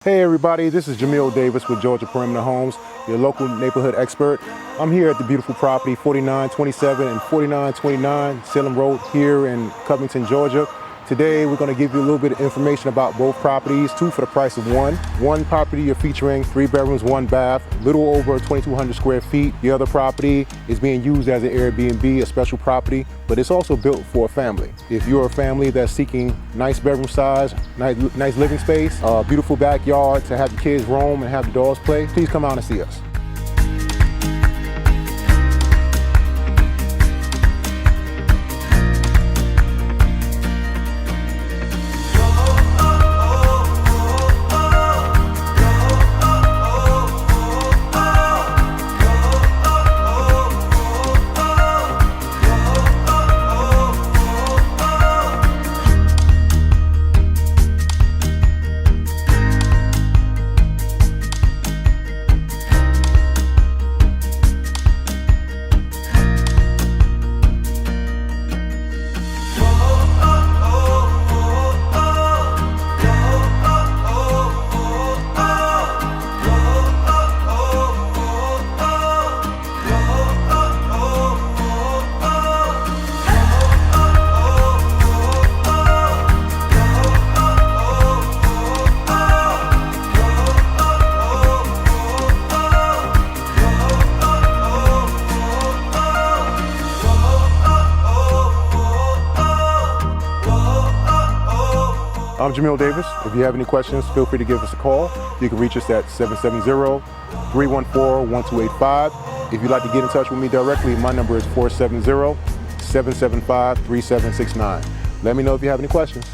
Hey everybody, this is Jamil Davis with Georgia Perimeter Homes, your local neighborhood expert. I'm here at the beautiful property 4927 and 4929 Salem Road here in Covington, Georgia. Today we're going to give you a little bit of information about both properties, two for the price of one. One property you're featuring 3 bedrooms, 1 bath, little over 2,200 square feet. The other property is being used as an Airbnb, a special property, but it's also built for a family. If you're a family that's seeking nice bedroom size, nice living space, a beautiful backyard to have the kids roam and have the dogs play, please come out and see us. I'm Jamil Davis. If you have any questions, feel free to give us a call. You can reach us at 770-314-1285. If you'd like to get in touch with me directly, my number is 470-775-3769. Let me know if you have any questions.